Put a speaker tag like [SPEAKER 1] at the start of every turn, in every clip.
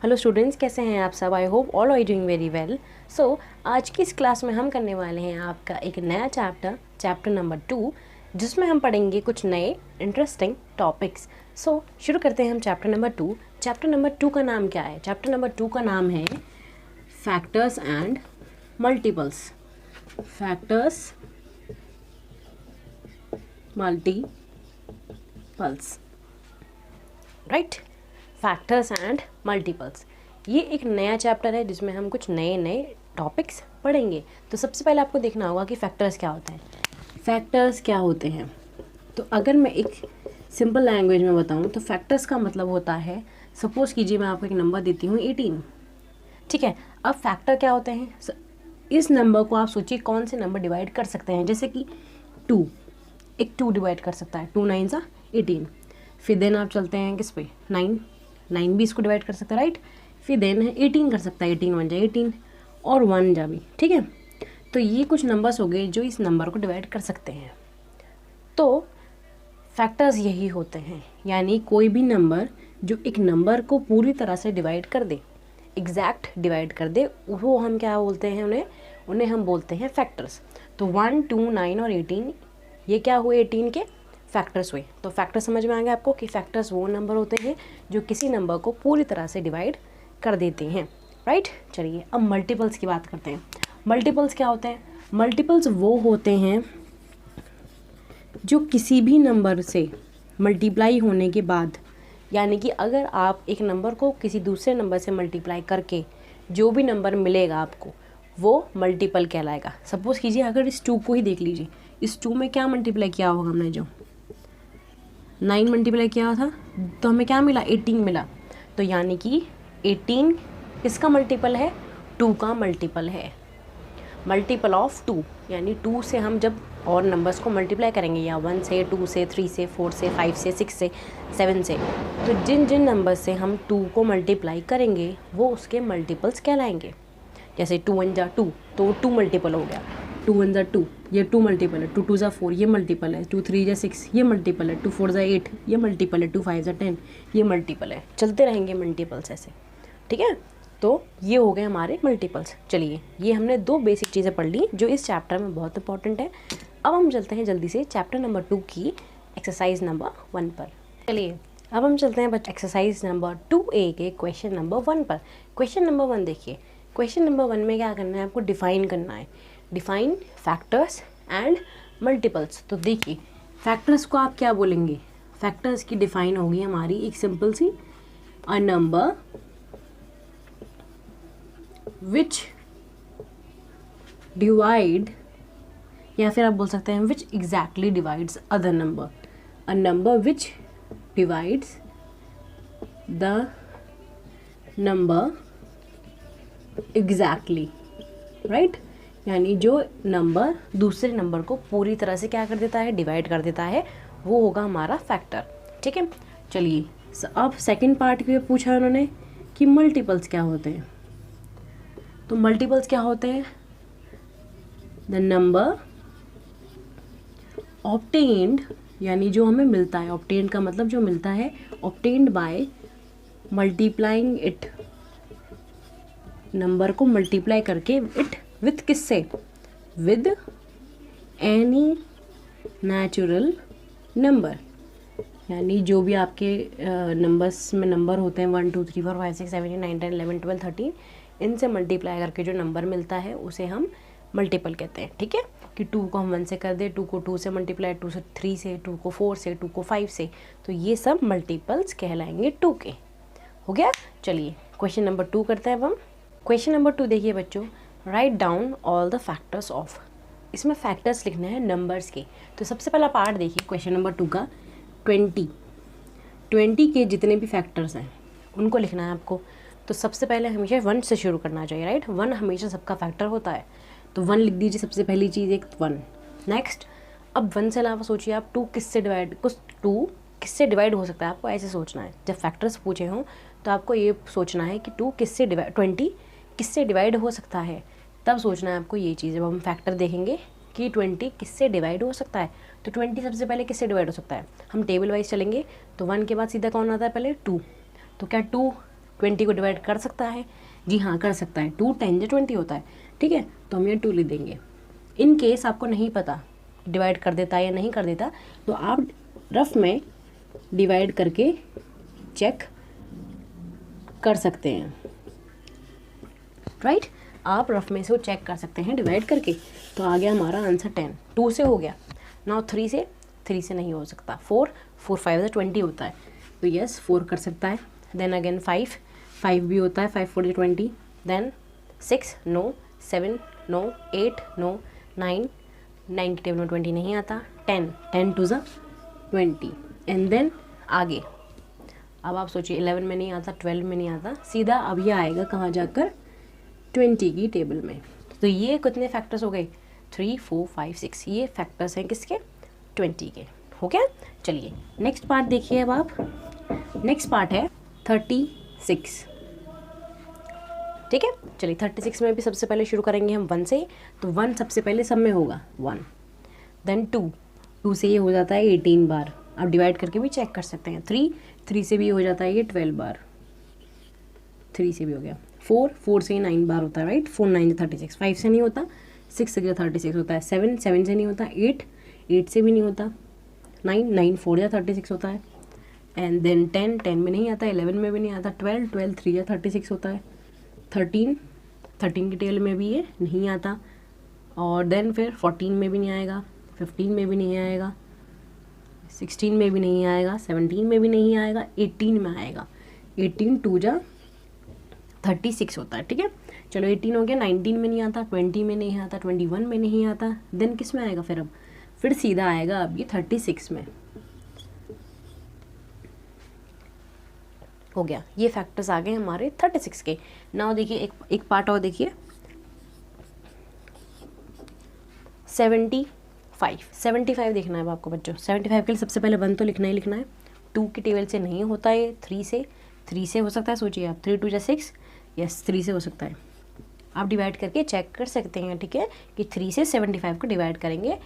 [SPEAKER 1] Hello students, कैसे हैं आप सब? I hope all are doing very well. So आज की इस क्लास में हम करने वाले हैं आपका एक नया चैप्टर नंबर 2, जिसमें हम पढ़ेंगे कुछ नए इंटरेस्टिंग टॉपिक्स। सो शुरू करते हैं हम चैप्टर नंबर 2। चैप्टर नंबर 2 का नाम क्या है? चैप्टर नंबर 2 का नाम है factors and multiples. Factors multiples, right? Factors and multiples, ये एक नया चैप्टर है जिसमें हम कुछ नए नए टॉपिक्स पढ़ेंगे। तो सबसे पहले आपको देखना होगा कि फैक्टर्स क्या होते हैं। फैक्टर्स क्या होते हैं? तो अगर मैं एक सिंपल लैंग्वेज में बताऊं तो फैक्टर्स का मतलब होता है, सपोज कीजिए मैं आपको एक नंबर देती हूँ 18, ठीक है। अब फैक्टर क्या होते हैं? इस नंबर को आप सोचिए कौन से नंबर डिवाइड कर सकते हैं, जैसे कि 2, एक 2 डिवाइड कर सकता है, 2 9 सा 18। फिर देन आप चलते हैं किस पे? 9 भी इसको डिवाइड कर सकता है, राइट। फिर देन है 18 कर सकता है, 18 1 जा 18 और 1 जा भी, ठीक है। तो ये कुछ नंबर्स हो गए जो इस नंबर को डिवाइड कर सकते हैं। तो फैक्टर्स यही होते हैं, यानी कोई भी नंबर जो एक नंबर को पूरी तरह से डिवाइड कर दे, एग्जैक्ट डिवाइड कर दे, वो हम क्या बोलते हैं? उन्हें हम बोलते हैं फैक्टर्स। तो 1 2 9 और 18, ये क्या हुए? 18 के फैक्टर्स हुए। तो फैक्टर समझ में आ गया आपको कि फैक्टर्स वो नंबर होते हैं जो किसी नंबर को पूरी तरह से डिवाइड कर देते हैं, राइट। चलिए अब मल्टीपल्स की बात करते हैं। मल्टीपल्स क्या होते हैं? मल्टीपल्स वो होते हैं जो किसी भी नंबर से मल्टीप्लाई होने के बाद, यानी कि अगर आप एक नंबर को किसी दूसरे नंबर से मल्टीप्लाई करके जो भी नंबर मिलेगा आपको, वो मल्टीपल कहलाएगा। सपोज कीजिए अगर इस 2 को ही देख लीजिए, इस 2 में क्या मल्टीप्लाई किया होगा हमने? जो 9 मल्टीप्लाई किया था तो हमें क्या मिला? 18 मिला। तो यानी कि 18 किसका मल्टीपल है? 2 का मल्टीपल है। मल्टीपल ऑफ 2, यानी 2 से हम जब और नंबर्स को मल्टीप्लाई करेंगे, या 1 से 2 से 3 से 4 से 5 से 6 से 7 से, तो जिन जिन नंबर से हम 2 को मल्टीप्लाई करेंगे वो उसके मल्टीपल्स कहलाएंगे। जैसे 2 1 जा 2, तो 2 मल्टीपल हो गया। 2 1 जा 2, ये 2 मल्टीपल है। 2 2 जा 4, ये मल्टीपल है। 2 3 जा 6, ये मल्टीपल है। 2 4 जा 8, ये मल्टीपल है। 2 5 जा 10, ये मल्टीपल है। चलते रहेंगे मल्टीपल्स ऐसे, ठीक है। तो ये हो गए हमारे मल्टीपल्स। चलिए, ये हमने 2 बेसिक चीज़ें पढ़ ली जो इस चैप्टर में बहुत इंपॉर्टेंट है। अब हम चलते हैं जल्दी से चैप्टर नंबर 2 की एक्सरसाइज नंबर 1 पर। चलिए अब हम चलते हैं बच्चे एक्सरसाइज नंबर 2A के क्वेश्चन नंबर 1 पर। क्वेश्चन नंबर 1 देखिए। क्वेश्चन नंबर 1 में क्या करना है आपको? डिफाइन करना है। Define factors and multiples. तो देखिए, फैक्टर्स को आप क्या बोलेंगे? फैक्टर्स की डिफाइन होगी हमारी एक सिंपल सी, अ नंबर विच डिवाइड, या फिर आप बोल सकते हैं which exactly divides other number. A number which divides the number exactly, right. यानी जो नंबर दूसरे नंबर को पूरी तरह से क्या कर देता है? डिवाइड कर देता है, वो होगा हमारा फैक्टर, ठीक है। चलिए अब सेकंड पार्ट में पूछा उन्होंने कि मल्टीपल्स क्या होते हैं। तो मल्टीपल्स क्या होते हैं? द नंबर ऑब्टेन्ड, यानी जो हमें मिलता है, ऑब्टेन्ड का मतलब जो मिलता है, obtained by multiplying it, number को मल्टीप्लाई करके इट विथ किससे? With any natural number. यानी जो भी आपके नंबर्स में नंबर होते हैं 1 2 3 4 5 6 7 8 9 10 11 12 13, इनसे मल्टीप्लाई करके जो नंबर मिलता है उसे हम मल्टीपल कहते हैं, ठीक है। कि 2 को हम 1 से कर दे, 2 को 2 से मल्टीप्लाई, 2 से 3 से, 2 को 4 से, 2 को 5 से, तो ये सब मल्टीपल्स कहलाएंगे 2 के। हो गया। चलिए क्वेश्चन नंबर 2 करते हैं अब हम। क्वेश्चन नंबर 2 देखिए बच्चों, write down all the factors of. इसमें फैक्टर्स लिखने हैं नंबर्स के। तो सबसे पहला पार्ट देखिए क्वेश्चन नंबर 2 का, 20 के जितने भी फैक्टर्स हैं उनको लिखना है आपको। तो सबसे पहले हमेशा 1 से शुरू करना चाहिए, राइट। 1 हमेशा सबका फैक्टर होता है, तो 1 लिख दीजिए सबसे पहली चीज़, एक 1। नेक्स्ट, अब 1 से अलावा सोचिए आप 2 किससे डिवाइड हो सकता है, आपको ऐसे सोचना है। जब फैक्टर्स पूछे हों तो आपको ये सोचना है कि 20 किससे डिवाइड हो सकता है, तब सोचना है आपको ये चीज़। जब हम फैक्टर देखेंगे कि 20 किससे डिवाइड हो सकता है, तो 20 सबसे पहले किससे डिवाइड हो सकता है? हम टेबल वाइज चलेंगे तो 1 के बाद सीधा कौन आता है? पहले 2। तो क्या 2 20 को डिवाइड कर सकता है? जी हाँ, कर सकता है। 2 10 20 होता है, ठीक है, तो हम ये 2 लिख देंगे। इन केस आपको नहीं पता डिवाइड कर देता है या नहीं कर देता, तो आप रफ में डिवाइड करके चेक कर सकते हैं, राइट। आप रफ में से वो चेक कर सकते हैं डिवाइड करके। तो आ गया हमारा आंसर 10। 2 से हो गया। नाउ 3 से नहीं हो सकता। 4 5 20 होता है, तो यस 4 कर सकता है। देन अगेन 5 भी होता है, 5 4 20। देन 6 नो, 7 नो, 8 नो, 9 की टेबल में 20 नहीं आता। 10 2 20। एंड देन आगे अब आप सोचिए 11 में नहीं आता, 12 में नहीं आता, सीधा अब ये आएगा कहाँ जाकर, 20 की टेबल में। तो ये कितने फैक्टर्स हो गए, 3 4 5 6, ये फैक्टर्स हैं किसके, 20 के। हो गया। चलिए नेक्स्ट पार्ट देखिए अब आप। नेक्स्ट पार्ट है 36, ठीक है। चलिए 36 में भी सबसे पहले शुरू करेंगे हम 1 से। तो 1 सबसे पहले सब में होगा 1। देन 2 से ये हो जाता है 18 बार, आप डिवाइड करके भी चेक कर सकते हैं। 3 से भी हो जाता है ये 12 बार, 3 से भी हो गया। 4 से 9 बार होता है, राइट। 4 9 36, 5 से नहीं होता, 6 से 36 होता है। 7 से नहीं होता, 8 से भी नहीं होता। 9 4 36 होता है। एंड देन 10 में नहीं आता, 11 में भी नहीं आता। 12 3 36 होता है। 13 की टेबल में भी ये नहीं आता। और देन फिर 14 में भी नहीं आएगा, 15 में भी नहीं आएगा, 16 में भी नहीं आएगा, 17 में भी नहीं आएगा, 18 में आएगा। 18 2 36 होता है, ठीक है। चलो 18 हो गया। 19 में नहीं आता, 20 में नहीं आता, 21 में नहीं आता। देन किस में आएगा फिर, अब फिर सीधा आएगा अब ये 36 में। हो गया, ये फैक्टर्स आ गए हमारे 36 के। नाउ देखिए एक पार्ट और देखिए 75 देखना है अब आपको बच्चों। 75 के लिए सबसे पहले 1 तो लिखना ही लिखना है। 2 की टेबल से नहीं होता है, 3 से हो सकता है। सोचिए आप, 3 2 6, यस 3 से हो सकता है। आप डिवाइड करके चेक कर सकते हैं, ठीक है, कि 3 से 75 को डिवाइड करेंगे।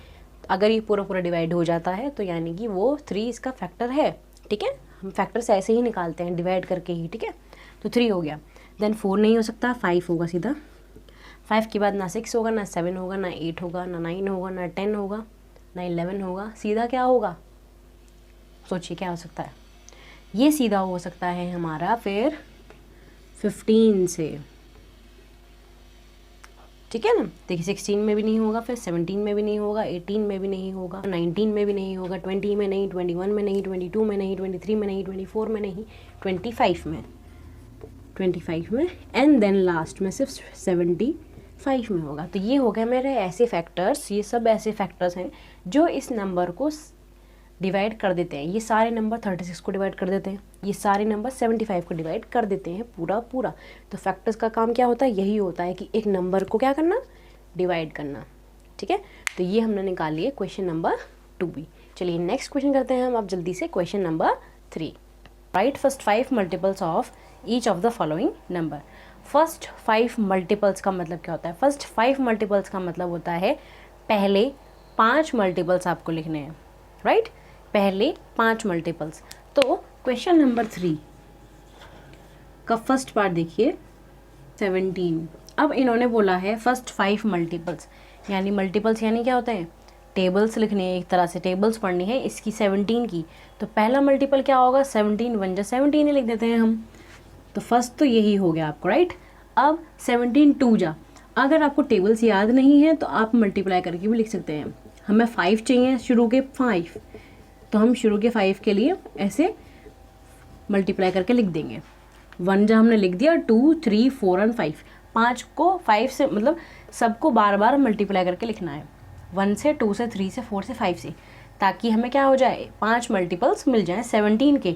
[SPEAKER 1] अगर ये पूरा डिवाइड हो जाता है तो यानी कि वो 3 इसका फैक्टर है, ठीक है। हम फैक्टर्स ऐसे ही निकालते हैं डिवाइड करके ही, ठीक है। तो 3 हो गया। देन 4 नहीं हो सकता, 5 होगा सीधा। 5 के बाद ना 6 होगा, ना 7 होगा, ना 8 होगा, ना 9 होगा, ना 10 होगा, ना 11 होगा। सीधा क्या होगा, सोचिए क्या हो सकता है। ये सीधा हो सकता है हमारा फिर 15 से, ठीक है ना। देखिए 16 में भी नहीं होगा, फिर 17 में भी नहीं होगा, 18 में भी नहीं होगा, 19 में भी नहीं होगा, 20 में नहीं, 21 में नहीं, 22 में नहीं, 23 में नहीं, 24 में नहीं, 25 में एंड देन लास्ट में सिर्फ 75 में होगा। तो ये हो गया मेरे ऐसे फैक्टर्स। ये सब ऐसे फैक्टर्स हैं जो इस नंबर को डिवाइड कर देते हैं। ये सारे नंबर 36 को डिवाइड कर देते हैं, ये सारे नंबर 75 को डिवाइड कर देते हैं पूरा। तो फैक्टर्स का काम क्या होता है, यही होता है कि एक नंबर को क्या करना, डिवाइड करना, ठीक है। तो ये हमने निकाल लिए क्वेश्चन नंबर 2 भी। चलिए नेक्स्ट क्वेश्चन करते हैं हम अब जल्दी से। Question number 3, right first 5 multiples of each of the following number. First 5 multiples का मतलब क्या होता है, फर्स्ट 5 मल्टीपल्स का मतलब होता है पहले 5 मल्टीपल्स आपको लिखने हैं, राइट। पहले 5 मल्टीपल्स। तो क्वेश्चन नंबर 3 का फर्स्ट पार्ट देखिए 17। अब इन्होंने बोला है फर्स्ट 5 मल्टीपल्स, यानी मल्टीपल्स यानी क्या होता है, टेबल्स लिखनी है, एक तरह से टेबल्स पढ़नी है इसकी 17 की। तो पहला मल्टीपल क्या होगा, 17 1 17 ही लिख देते हैं हम। तो फर्स्ट तो यही हो गया आपको, राइट। अब 17 2 अगर आपको टेबल्स याद नहीं है तो आप मल्टीप्लाई करके भी लिख सकते हैं। हमें 5 चाहिए शुरू के 5, तो हम शुरू के 5 के लिए ऐसे मल्टीप्लाई करके लिख देंगे। 1 हमने लिख दिया, 2 3 4 और 5, 5 को 5 से मतलब सबको बार बार मल्टीप्लाई करके लिखना है, 1 से 2 से 3 से 4 से 5 से, ताकि हमें क्या हो जाए, 5 मल्टीपल्स मिल जाएं 17 के।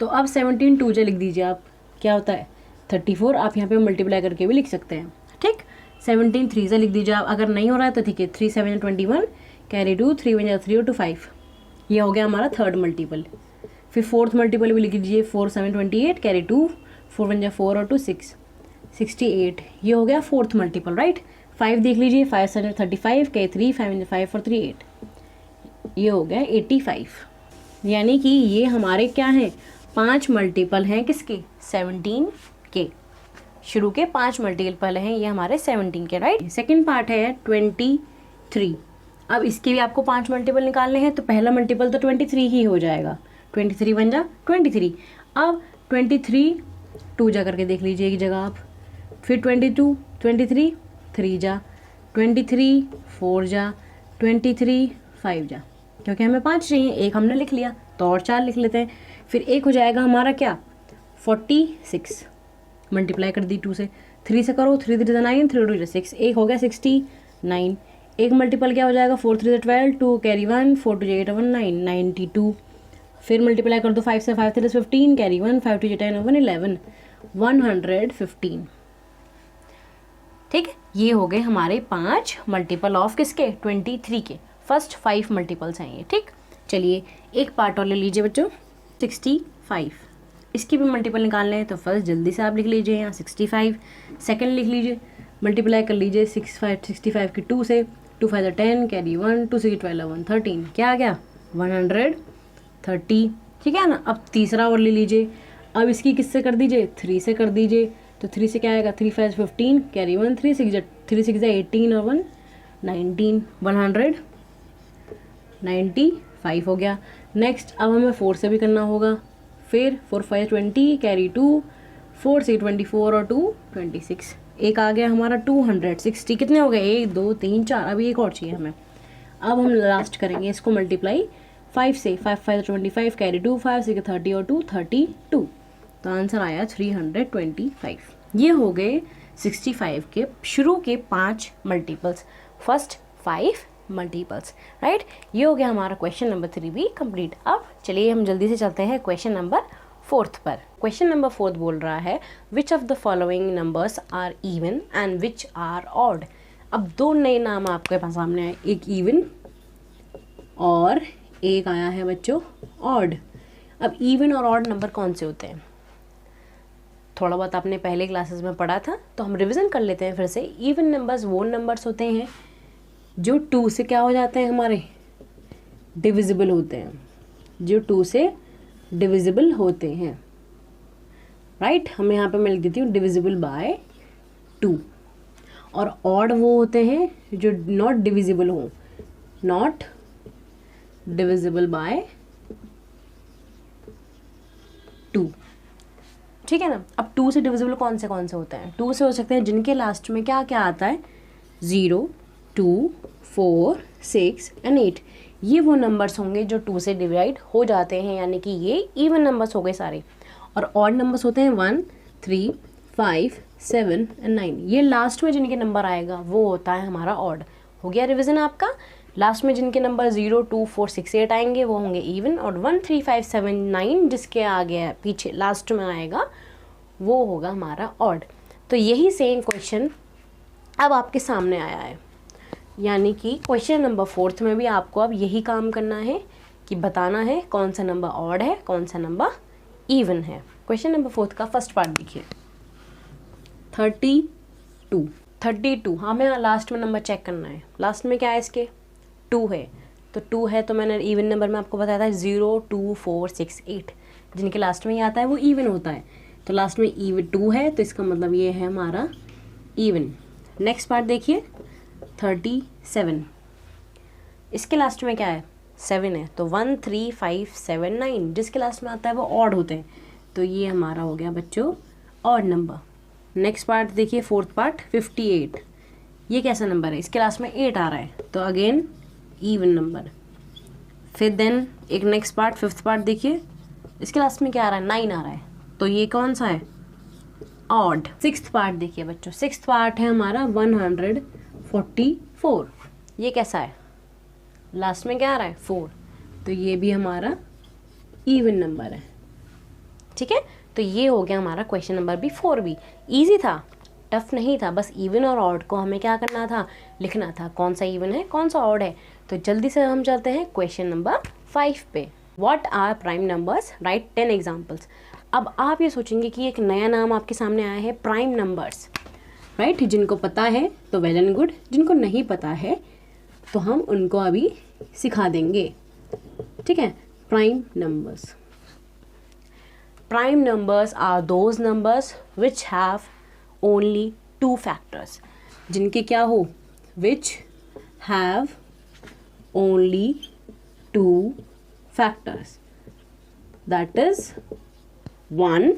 [SPEAKER 1] तो अब 17 2 लिख दीजिए आप, क्या होता है 34। आप यहाँ पे मल्टीप्लाई करके भी लिख सकते हैं, ठीक। 17 3 से लिख दीजिए आप, अगर नहीं हो रहा है तो ठीक है, 3 7 21, कैरी 2, 3 1 3 और 2 5। ये हो गया हमारा थर्ड मल्टीपल। फिर फोर्थ मल्टीपल भी लिख लीजिए, 4 7 28, कैरी 2, 4 1 4 और 2 6 68। ये हो गया फोर्थ मल्टीपल, राइट। 5 देख लीजिए, 5 7 35, कैरी 3, 5 5 और 3 8। ये हो गया 85। यानी कि ये हमारे क्या हैं, 5 मल्टीपल हैं किसके, 17 के। शुरू के 5 मल्टीपल हैं ये हमारे 17 के, राइट। सेकेंड पार्ट है 23। अब इसके भी आपको 5 मल्टीपल निकालने हैं, तो पहला मल्टीपल तो 23 ही हो जाएगा। 23 बन जा 23। अब 23 2 जा करके देख लीजिए एक जगह आप, फिर 22 23 3 जा, 23 4 जा, 23 5 जा, क्योंकि हमें 5 चाहिए, एक हमने लिख लिया तो और 4 लिख लेते हैं। फिर एक हो जाएगा हमारा क्या, 46, मल्टीप्लाई कर दी 2 से, 3 से करो, 3 3 9, 3 2 6, एक हो गया 69। एक मल्टीपल क्या हो जाएगा, 4 3 12, 2 कैरी 1, 4 2 8 1 9, 92। फिर मल्टीप्लाई कर दो 5 से, 5 3 15, कैरी 1, 5 2 10 1 11, 115। ठीक है, ये हो गए हमारे 5 मल्टीपल ऑफ किसके, 23 के। फर्स्ट 5 मल्टीपल्स हैं ये, ठीक। चलिए एक पार्ट और ले लीजिए बच्चों, 65। इसकी भी मल्टीपल निकालने हैं, तो फर्स्ट जल्दी से आप लिख लीजिए यहाँ 65। सेकंड लिख लीजिए, मल्टीप्लाई कर लीजिए 65 की 2 से, 2 5 10, कैरी 1, 2 6 12 1 13, क्या आ गया 130, ठीक है ना। अब तीसरा और ले लीजिए, अब इसकी किससे कर दीजिए, 3 से कर दीजिए, तो 3 से क्या आएगा, 3 5 15, कैरी 1, 3 6 18 और 1 19, 195 हो गया। नेक्स्ट अब हमें 4 से भी करना होगा, फिर 4 5 20, कैरी 2, 4 6 24 और 2 26, एक आ गया हमारा 260। कितने हो गए, 1 2 3 4, अभी एक और चाहिए हमें। अब हम लास्ट करेंगे इसको मल्टीप्लाई 5 से, 5 5 25, कैरी 2, 5 6 30 और 2 32, तो आंसर आया 325। ये हो गए 65 के शुरू के 5 मल्टीपल्स, फर्स्ट 5 मल्टीपल्स, राइट। ये हो गया हमारा क्वेश्चन नंबर 3 भी कंप्लीट। अब चलिए हम जल्दी से चलते हैं क्वेश्चन नंबर 4 पर। क्वेश्चन नंबर 4 बोल रहा है which of the following numbers are even and which are odd. अब 2 नए नाम आपके पास सामने आए, एक इवन और एक आया है बच्चों ऑड। अब इवन और ऑड नंबर कौन से होते हैं, थोड़ा बहुत आपने पहले क्लासेस में पढ़ा था, तो हम रिवीजन कर लेते हैं फिर से। इवन नंबर्स वो नंबर्स होते हैं जो 2 से क्या हो जाते हैं, हमारे डिविजिबल होते हैं, जो 2 से डिविजिबल होते हैं, राइट। हमें यहाँ पे मैं लिख देती हूँ डिविजिबल बाय 2। और ऑड वो होते हैं जो नॉट डिविजिबल हो, नॉट डिविजिबल बाय 2, ठीक है ना। अब 2 से डिविजिबल कौन से होते हैं, 2 से हो सकते हैं जिनके लास्ट में क्या क्या आता है, 0 2 4 6 एंड 8। ये वो नंबर्स होंगे जो 2 से डिवाइड हो जाते हैं, यानी कि ये इवन नंबर्स हो गए सारे। और ऑड नंबर्स होते हैं 1 3 5 7 एंड 9। ये लास्ट में जिनके नंबर आएगा वो होता है हमारा ऑड। हो गया रिवीजन आपका। लास्ट में जिनके नंबर 0 2 4 6 8 आएंगे वो होंगे इवन, और 1 3 5 7 9 जिसके आगे पीछे लास्ट में आएगा वो होगा हमारा ऑड। तो यही सेम क्वेश्चन अब आपके सामने आया है, यानी कि क्वेश्चन नंबर 4 में भी आपको अब यही काम करना है कि बताना है कौन सा नंबर ऑड है, कौन सा नंबर इवन है। क्वेश्चन नंबर 4 का फर्स्ट पार्ट देखिए, 32। हमें लास्ट में नंबर चेक करना है। लास्ट में क्या है इसके, 2 है, तो 2 है तो मैंने इवन नंबर में आपको बताया था 0 2 4 6 8, जिनके लास्ट में ये आता है वो इवन होता है। तो लास्ट में इवन 2 है तो इसका मतलब ये है हमारा इवन। नेक्स्ट पार्ट देखिए 37, इसके लास्ट में क्या है 7 है, तो 1 3 5 7 9 जिसके लास्ट में आता है वो ऑड होते हैं, तो ये हमारा हो गया बच्चों ऑड नंबर। नेक्स्ट पार्ट देखिए फोर्थ पार्ट 58, ये कैसा नंबर है, इसके लास्ट में 8 आ रहा है, तो अगेन इवन नंबर। फिर देन एक नेक्स्ट पार्ट फिफ्थ पार्ट देखिए, इसके लास्ट में क्या आ रहा है 9 आ रहा है, तो ये कौन सा है ऑड। सिक्स्थ पार्ट देखिए बच्चों, सिक्स्थ पार्ट है हमारा 144, ये कैसा है, लास्ट में क्या आ रहा है 4, तो ये भी हमारा इवन नंबर है। ठीक है, तो ये हो गया हमारा क्वेश्चन नंबर भी 4 भी। इजी था, टफ नहीं था, बस इवन और ऑड को हमें क्या करना था, लिखना था, कौन सा इवन है कौन सा ऑड है। तो जल्दी से हम चलते हैं क्वेश्चन नंबर 5 पे। What are prime numbers, write 10 examples. अब आप ये सोचेंगे कि एक नया नाम आपके सामने आया है प्राइम नंबर्स, राइट। जिनको पता है तो वेल एंड गुड, जिनको नहीं पता है तो हम उनको अभी सिखा देंगे। ठीक है, prime numbers. Prime numbers are those numbers which have only two factors, जिनके क्या हो, which have only two factors, that is 1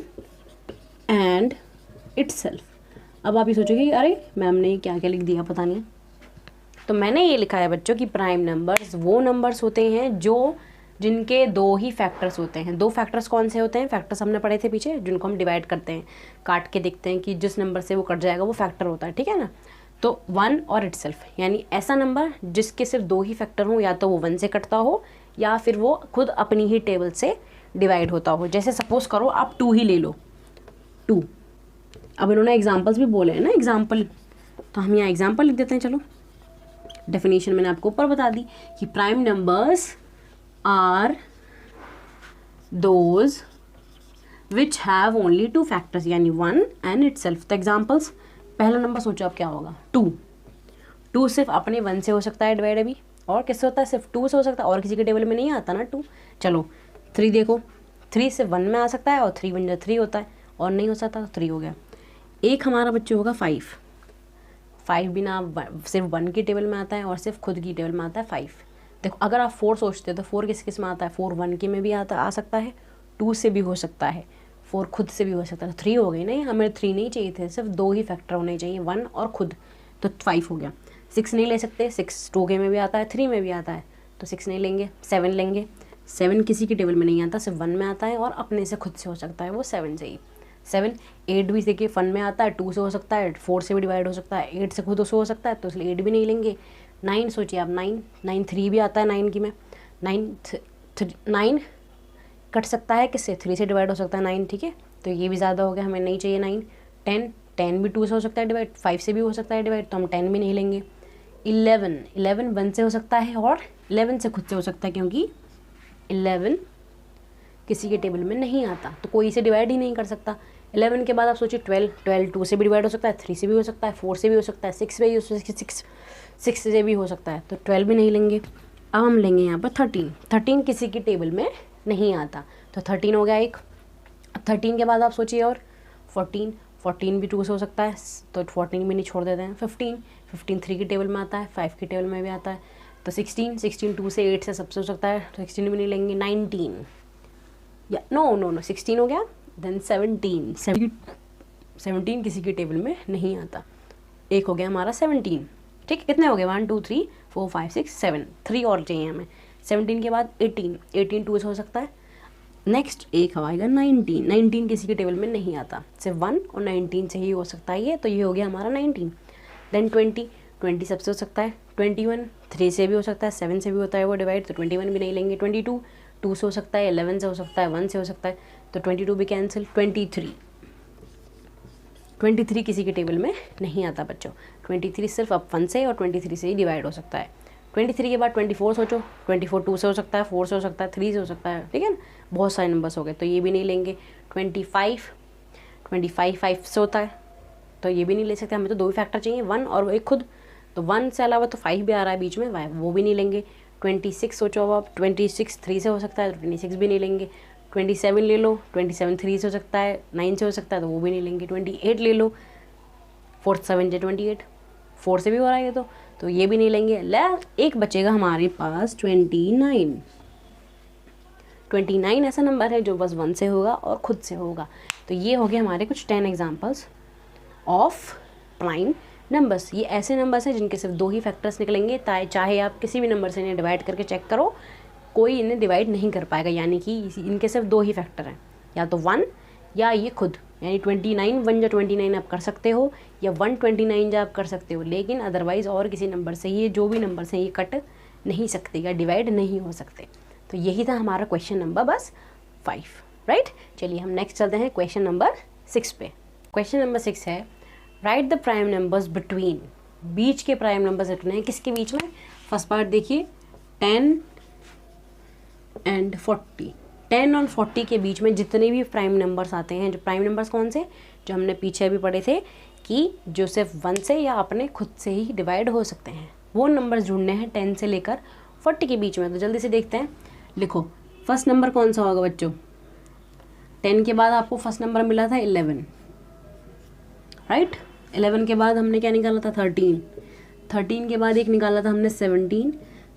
[SPEAKER 1] and itself. अब आप ये सोचोगे अरे मैम ने क्या क्या लिख दिया पता नहीं, तो मैंने ये लिखा है बच्चों कि प्राइम नंबर्स वो नंबर्स होते हैं जो जिनके दो ही फैक्टर्स होते हैं. दो फैक्टर्स कौन से होते हैं, फैक्टर्स हमने पढ़े थे पीछे, जिनको हम डिवाइड करते हैं, काट के देखते हैं कि जिस नंबर से वो कट जाएगा वो फैक्टर होता है, ठीक है ना. तो 1 और itself, यानी ऐसा नंबर जिसके सिर्फ दो ही फैक्टर हों, या तो वो 1 से कटता हो या फिर वो खुद अपनी ही टेबल से डिवाइड होता हो. जैसे सपोज करो आप 2 ही ले लो, 2. अब इन्होंने एग्जाम्पल्स भी बोले हैं ना, एग्जाम्पल, तो हम यहाँ एग्जाम्पल लिख देते हैं. चलो, डेफिनेशन मैंने आपको ऊपर बता दी कि prime numbers are those which have only two factors, यानी 1 एंड itself. तो एग्जाम्पल्स, पहला नंबर सोचो आप क्या होगा, 2. 2 सिर्फ अपने 1 से हो सकता है डिवाइड, अभी और किससे होता है, सिर्फ 2 से हो सकता है, और किसी के टेबल में नहीं आता ना 2. चलो 3 देखो, 3 सिर्फ 1 में आ सकता है, और 3 1 जा 3 होता है, और नहीं हो सकता तो 3 हो गया. एक हमारा बच्चे होगा 5. 5 भी ना सिर्फ 1 की टेबल में आता है और सिर्फ खुद की टेबल में आता है 5. देखो अगर आप 4 सोचते हो तो 4 किस किस में आता है, 4 1 के में भी आ सकता है, 2 से भी हो सकता है, 4 खुद से भी हो सकता है. तो 3 हो गई नहीं, हमें 3 नहीं चाहिए थे, सिर्फ 2 ही फैक्टर होने चाहिए, 1 और खुद, तो 5 हो गया. 6 नहीं ले सकते, 6 2 के में भी आता है, 3 में भी आता है, तो 6 नहीं लेंगे. 7 लेंगे, 7 किसी की टेबल में नहीं आता, सिर्फ 1 में आता है और अपने से खुद से हो सकता है, वो 7 से ही. 7 8 भी देखिए फन में आता है, 2 से हो सकता है, 4 से भी डिवाइड हो सकता है, 8 से खुद से हो सकता है, तो इसलिए 8 भी नहीं लेंगे. 9 सोचिए आप, 9 3 भी आता है 9 की में, 9 कट सकता है किससे, 3 से डिवाइड हो सकता है 9, ठीक है, तो ये भी ज़्यादा हो गया, हमें नहीं चाहिए 9. 10 भी 2 से हो सकता है डिवाइड, 5 से भी हो सकता है डिवाइड, तो हम 10 भी नहीं लेंगे. 11 1 से हो सकता है और 11 से खुद से हो सकता है, क्योंकि 11 किसी के टेबल में नहीं आता, तो कोई इसे डिवाइड ही नहीं कर सकता. 11 के बाद आप सोचिए 12 2 से भी डिवाइड हो सकता है, 3 से भी हो सकता है, 4 से भी हो सकता है, 6 से भी हो सकता है, 6 से भी हो सकता है, तो 12 भी नहीं लेंगे. अब हम लेंगे यहाँ पर 13 किसी की टेबल में नहीं आता, तो 13 हो गया एक. 13 के बाद आप सोचिए और 14 भी 2 से हो सकता है, तो 14 भी नहीं छोड़ देते हैं. 15 3 की टेबल में आता है, 5 की टेबल में भी आता है, तो 16 2 से 8 से सबसे हो सकता है, तो 16 भी नहीं लेंगे. 19 या नो 16 हो गया. देन 17 किसी की टेबल में नहीं आता, एक हो गया हमारा 17. ठीक है, कितने हो गए, 1 2 3 4 5 6 7, 3 और चाहिए हमें. 17 के बाद 18 2 से हो सकता है. नेक्स्ट एक आएगा 19 किसी के टेबल में नहीं आता, सिर्फ 1 और 19 से ही हो सकता है ये, तो ये हो गया हमारा 19. देन 20 सबसे हो सकता है. 21 3 से भी हो सकता है, 7 से भी होता है वो डिवाइड, तो 21 भी नहीं लेंगे. 22 2 से हो सकता है, 11 से हो सकता है, 1 से हो सकता है, तो 22 भी कैंसिल. 23 किसी के टेबल में नहीं आता बच्चों. 23 सिर्फ अब 1 से और 23 से ही डिवाइड हो सकता है. 23 के बाद 24 सोचो, 24 2 से हो सकता है, 4 से हो सकता है, 3 से हो सकता है, ठीक है ना, बहुत सारे नंबर्स हो गए, तो ये भी नहीं लेंगे. 25 5 से होता है, तो ये भी नहीं ले सकते, हमें तो 2 ही फैक्टर चाहिए, 1 और एक खुद, तो 1 से अलावा तो 5 भी आ रहा है बीच में, वो भी नहीं लेंगे. 26 सोचो अब आप, 26 3 से हो सकता है, तो 26 भी नहीं लेंगे. 27 ले लो, 27 3 से हो सकता है, 9 से हो सकता है, तो वो भी नहीं लेंगे. 28 ले लो, 4 7 से 28, 4 से भी हो रहा है ये, तो ये भी नहीं लेंगे. एक बचेगा हमारे पास 29 ऐसा नंबर है जो बस 1 से होगा और खुद से होगा. तो ये हो गए हमारे कुछ 10 एग्जाम्पल्स ऑफ प्राइम नंबर्स. ये ऐसे नंबर्स हैं जिनके सिर्फ 2 ही फैक्टर्स निकलेंगे, चाहे आप किसी भी नंबर से इन्हें डिवाइड करके चेक करो, कोई इन्हें डिवाइड नहीं कर पाएगा, यानी कि इनके सिर्फ 2 ही फैक्टर हैं, या तो 1 या ये खुद, यानी 29 1 या 29 आप कर सकते हो, या 129 जो आप कर सकते हो, लेकिन अदरवाइज़ और किसी नंबर से ये जो भी नंबर से ये कट नहीं सकते या डिवाइड नहीं हो सकते. तो यही था हमारा क्वेश्चन नंबर बस 5, राइट. चलिए हम नेक्स्ट चलते हैं क्वेश्चन नंबर 6 पे. क्वेश्चन नंबर 6 है, right the prime numbers between. बीच के प्राइम नंबर्स रखने हैं, किसके बीच में. फर्स्ट पार्ट देखिए, 10 एंड 40. 10 और 40 के बीच में जितने भी प्राइम नंबर्स आते हैं, जो प्राइम नंबर्स कौन से, जो हमने पीछे भी पढ़े थे कि जो सिर्फ 1 से या अपने खुद से ही डिवाइड हो सकते हैं, वो नंबर्स ढूंढने हैं 10 से लेकर 40 के बीच में. तो जल्दी से देखते हैं, लिखो फर्स्ट नंबर कौन सा होगा बच्चों, 10 के बाद आपको फर्स्ट नंबर मिला था 11, राइट। 11 के बाद हमने क्या निकाला था 13, 13 के बाद एक निकाला था हमने 17,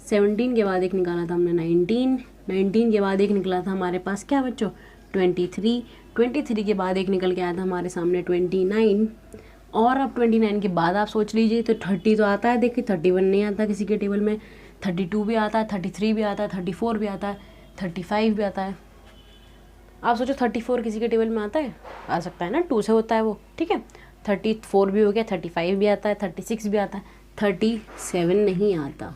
[SPEAKER 1] 17 के बाद एक निकाला था हमने 19, 19 के बाद एक निकला था हमारे पास क्या बच्चों 23, 23 के बाद एक निकल के आया था हमारे सामने 29, और अब 29 के बाद आप सोच लीजिए तो 30 तो आता है, देखिए 31 नहीं आता किसी के टेबल में, 32 भी आता है, 33 भी आता है, 34 भी आता है, 35 भी आता है। आप सोचो 34 किसी के टेबल में आता है, आ सकता है ना, 2 से होता है वो, ठीक है। 34 भी हो गया, 35 भी आता है, 36 भी आता है, 37 नहीं आता,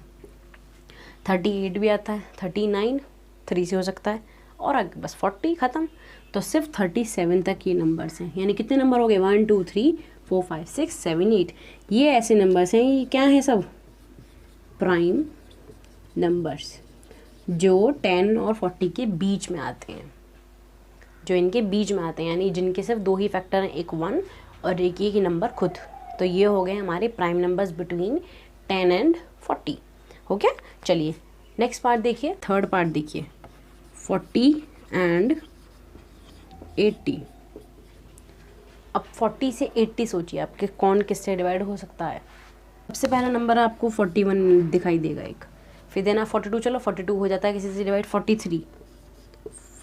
[SPEAKER 1] 38 भी आता है, 39 3 से हो सकता है, और आगे बस 40 ख़त्म। तो सिर्फ 37 तक ये नंबर्स हैं, यानी कितने नंबर हो गए 1 2 3 4 5 6 7 8, ये ऐसे नंबर्स हैं, ये क्या है सब प्राइम नंबर्स जो 10 और 40 के बीच में आते हैं, जो इनके बीच में आते हैं, यानी जिनके सिर्फ 2 ही फैक्टर हैं, एक 1 और एक ही नंबर खुद। तो ये हो गए हमारे प्राइम नंबर्स बिटवीन 10 एंड 40, हो गया। चलिए नेक्स्ट पार्ट देखिए, थर्ड पार्ट देखिए, 40 एंड 80। अब 40 से 80 सोचिए आपके कौन किससे डिवाइड हो सकता है। सबसे पहला नंबर आपको 41 दिखाई देगा एक, फिर देना 42, चलो 42 हो जाता है किसी से डिवाइड, 43,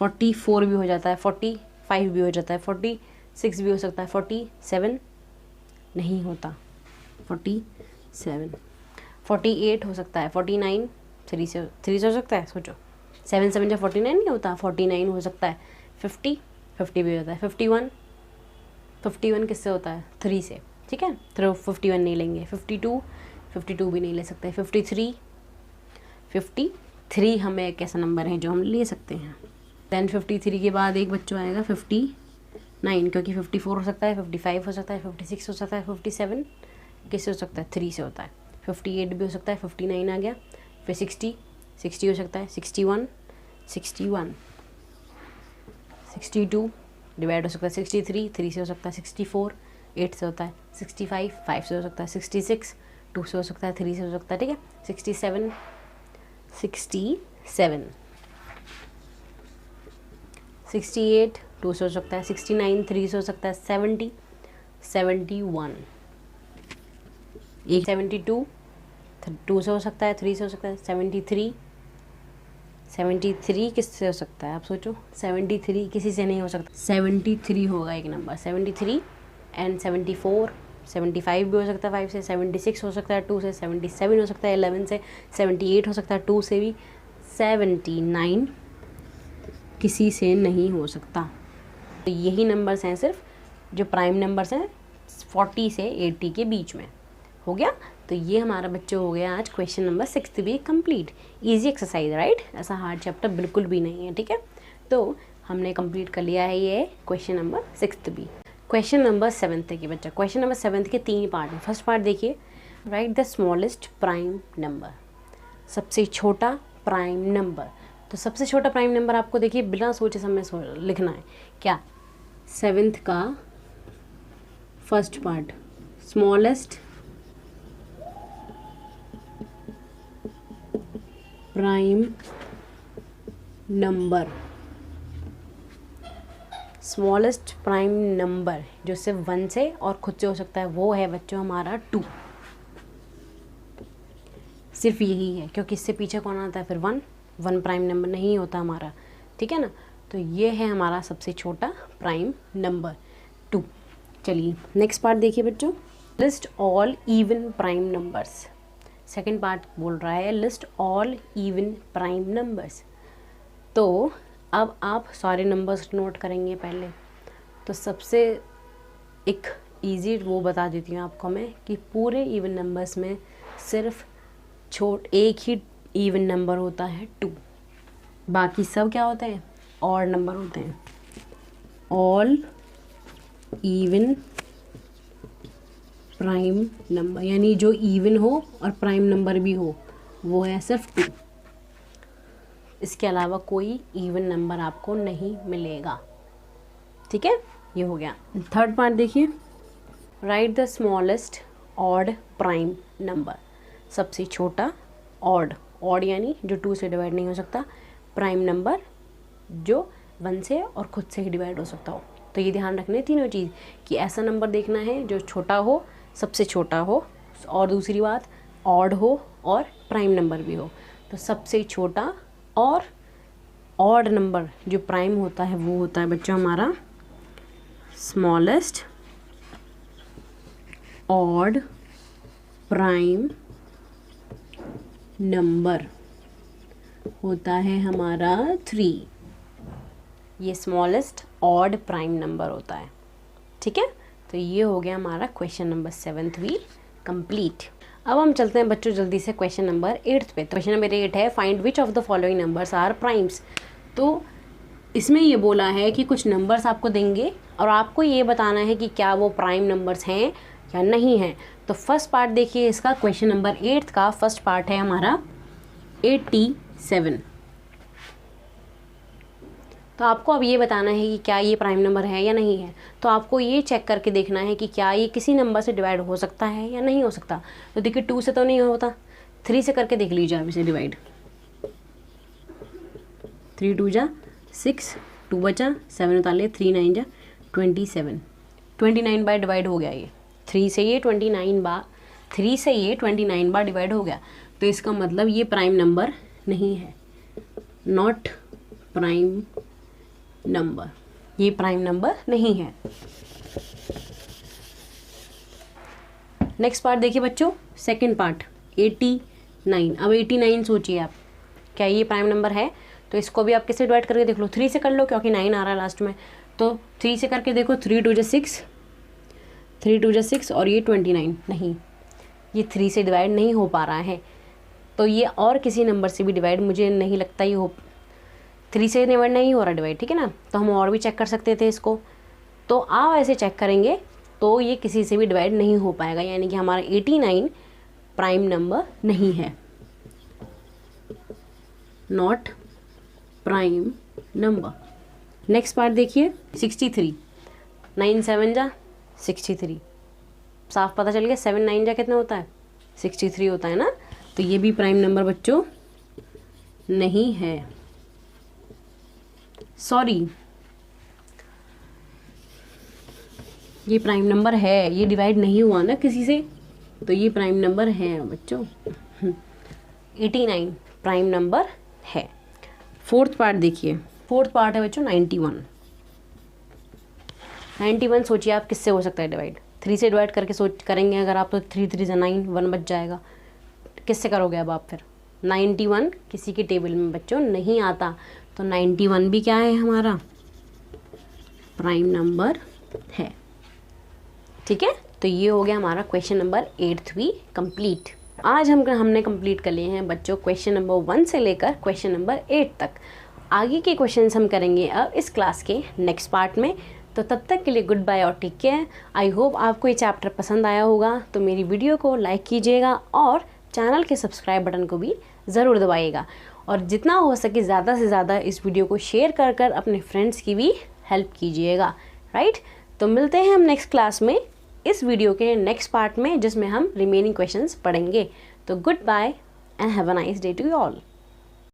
[SPEAKER 1] 44 भी हो जाता है, 45 भी हो जाता है, 46 भी हो सकता है, 47 नहीं होता, 47, 48 हो सकता है, 49 3 से हो सकता है, सोचो 7 7 जब 49 नहीं होता, 49 हो सकता है, 50 भी होता है, 51 किससे होता है 3 से, ठीक है, तो 51 नहीं लेंगे, 52 भी नहीं ले सकते, 53 हमें एक ऐसा नंबर है जो हम ले सकते हैं। देन 53 के बाद एक बच्चों आएगा 59, क्योंकि 54 हो सकता है, 55 हो सकता है, 56 हो सकता है, 57 किससे हो सकता है 3 से होता है, 58 भी हो सकता है, 59 आ गया, फिर 60 हो सकता है, 61 62 डिवाइड हो सकता है, 63 3 से हो सकता है, 64 8 से होता है, 65 5 से हो सकता है, 66 2 से हो सकता है, 3 से हो सकता है, ठीक है, 67 68 2 से हो सकता है, 69 3 से हो सकता है, 70 71 72 2 से हो सकता है, 3 से हो सकता है, 73 किससे हो सकता है आप सोचो, 73 किसी से नहीं हो सकता, 73 होगा एक नंबर, 73 एंड 74 75 भी हो सकता है 5 से, 76 हो सकता है 2 से, 77 हो सकता है 11 से, 78 हो सकता है 2 से भी, 79 किसी से नहीं हो सकता। तो यही नंबर्स हैं सिर्फ जो प्राइम नंबर्स हैं 40 से 80 के बीच में, हो गया। तो ये हमारा बच्चों हो गया आज क्वेश्चन नंबर 6 भी कंप्लीट, इजी एक्सरसाइज, राइट, ऐसा हार्ड चैप्टर बिल्कुल भी नहीं है, ठीक है। तो हमने कंप्लीट कर लिया है ये क्वेश्चन नंबर 6 भी। क्वेश्चन नंबर 7 की बच्चा, क्वेश्चन नंबर 7 के 3 पार्ट हैं। फर्स्ट पार्ट देखिए, right the smallest prime number, सबसे छोटा प्राइम नंबर। तो सबसे छोटा प्राइम नंबर आपको देखिए बिना सोचे समय लिखना है, क्या 7th का first part, smallest prime number, smallest prime number जो सिर्फ 1 से और खुद से हो सकता है वो है बच्चों हमारा 2, सिर्फ यही है, क्योंकि इससे पीछे कौन आता है फिर 1 प्राइम नंबर नहीं होता हमारा, ठीक है ना। तो ये है हमारा सबसे छोटा प्राइम नंबर 2। चलिए नेक्स्ट पार्ट देखिए बच्चों, list all even prime numbers. Second part बोल रहा है list all even prime numbers. तो अब आप सारे नंबर्स नोट करेंगे पहले, तो सबसे एक इजी वो बता देती हूँ आपको मैं कि पूरे इवन नंबर्स में सिर्फ एक ही इवन नंबर होता है 2, बाकी सब क्या होते हैं ऑड नंबर होते हैं। ऑल इवन प्राइम नंबर यानी जो इवन हो और प्राइम नंबर भी हो वो है सिर्फ 2, इसके अलावा कोई इवन नंबर आपको नहीं मिलेगा, ठीक है। ये हो गया। थर्ड पार्ट देखिए, right the smallest odd prime number, सबसे छोटा ऑड यानी जो 2 से डिवाइड नहीं हो सकता, प्राइम नंबर जो 1 से और खुद से ही डिवाइड हो सकता हो। तो ये ध्यान रखना है तीनों चीज़ कि ऐसा नंबर देखना है जो छोटा हो, सबसे छोटा हो, और दूसरी बात ऑड हो और प्राइम नंबर भी हो। तो सबसे छोटा और ऑड नंबर जो प्राइम होता है वो होता है बच्चों हमारा स्मॉलेस्ट ऑड प्राइम नंबर होता है हमारा 3। ये स्मॉलेस्ट ऑड प्राइम नंबर होता है, ठीक है। तो ये हो गया हमारा क्वेश्चन नंबर 7th भी कंप्लीट। अब हम चलते हैं बच्चों जल्दी से क्वेश्चन नंबर 8 पे। तो क्वेश्चन नंबर 8 है find which of the following numbers are primes. तो इसमें ये बोला है कि कुछ नंबर्स आपको देंगे और आपको ये बताना है कि क्या वो प्राइम नंबर्स हैं या नहीं हैं। तो फर्स्ट पार्ट देखिए इसका, क्वेश्चन नंबर 8 का फर्स्ट पार्ट है हमारा 87। तो आपको अब ये बताना है कि क्या ये प्राइम नंबर है या नहीं है। तो आपको ये चेक करके देखना है कि क्या ये किसी नंबर से डिवाइड हो सकता है या नहीं हो सकता। तो देखिए 2 से तो नहीं होता, 3 से करके देख लीजिए आप इसे डिवाइड। 3 2 जा 6, 2 बचा 7 उतार 3 9 जा 27, 29 बार डिवाइड हो गया ये। 3 से ये 29 बार डिवाइड हो गया। तो इसका मतलब ये प्राइम नंबर नहीं है, नॉट प्राइम नंबर, ये प्राइम नंबर नहीं है। नेक्स्ट पार्ट देखिए बच्चों, सेकंड पार्ट 89। अब 89 सोचिए आप, क्या ये प्राइम नंबर है। तो इसको भी आप किससे डिवाइड करके देख लो, 3 से कर लो क्योंकि 9 आ रहा है लास्ट में। तो 3 से करके देखो, 3 2 जा 6, 3 2 जा 6 और ये 29, नहीं ये 3 से डिवाइड नहीं हो पा रहा है। तो ये और किसी नंबर से भी डिवाइड मुझे नहीं लगता ये हो, 3 से डिवाइड नहीं हो रहा डिवाइड, ठीक है ना। तो हम और भी चेक कर सकते थे इसको। तो आप ऐसे चेक करेंगे तो ये किसी से भी डिवाइड नहीं हो पाएगा, यानी कि हमारा 89 प्राइम नंबर नहीं है, not prime number. Next part देखिए 63, 9 7 जा 63, साफ पता चल गया 7 9 जा कितना होता है 63 होता है ना। तो ये भी प्राइम नंबर बच्चों नहीं है, सॉरी ये प्राइम नंबर है, ये डिवाइड नहीं हुआ ना किसी से, तो ये प्राइम नंबर है बच्चों। 89 प्राइम नंबर है। फोर्थ पार्ट देखिए, फोर्थ पार्ट है बच्चों 91। 91 सोचिए आप किससे हो सकता है डिवाइड, 3 से डिवाइड करके करेंगे अगर आप तो 3 3 9 1 बच जाएगा। किससे करोगे अब आप फिर, 91 किसी के टेबल में बच्चों नहीं आता। तो 91 भी क्या है हमारा प्राइम नंबर है, ठीक है। तो ये हो गया हमारा क्वेश्चन नंबर 8 भी कंप्लीट। आज हमने कंप्लीट कर लिए हैं बच्चों क्वेश्चन नंबर 1 से लेकर क्वेश्चन नंबर 8 तक। आगे के क्वेश्चंस हम करेंगे अब इस क्लास के नेक्स्ट पार्ट में। तो तब तक के लिए गुड बाय और टेक केयर। आई होप आपको ये चैप्टर पसंद आया होगा। तो मेरी वीडियो को लाइक कीजिएगा और चैनल के सब्सक्राइब बटन को भी ज़रूर दबाइएगा, और जितना हो सके ज़्यादा से ज़्यादा इस वीडियो को शेयर कर कर अपने फ्रेंड्स की भी हेल्प कीजिएगा, राइट। तो मिलते हैं हम नेक्स्ट क्लास में इस वीडियो के नेक्स्ट पार्ट में, जिसमें हम रिमेनिंग क्वेश्चंस पढ़ेंगे। तो good bye and have a nice day to you all.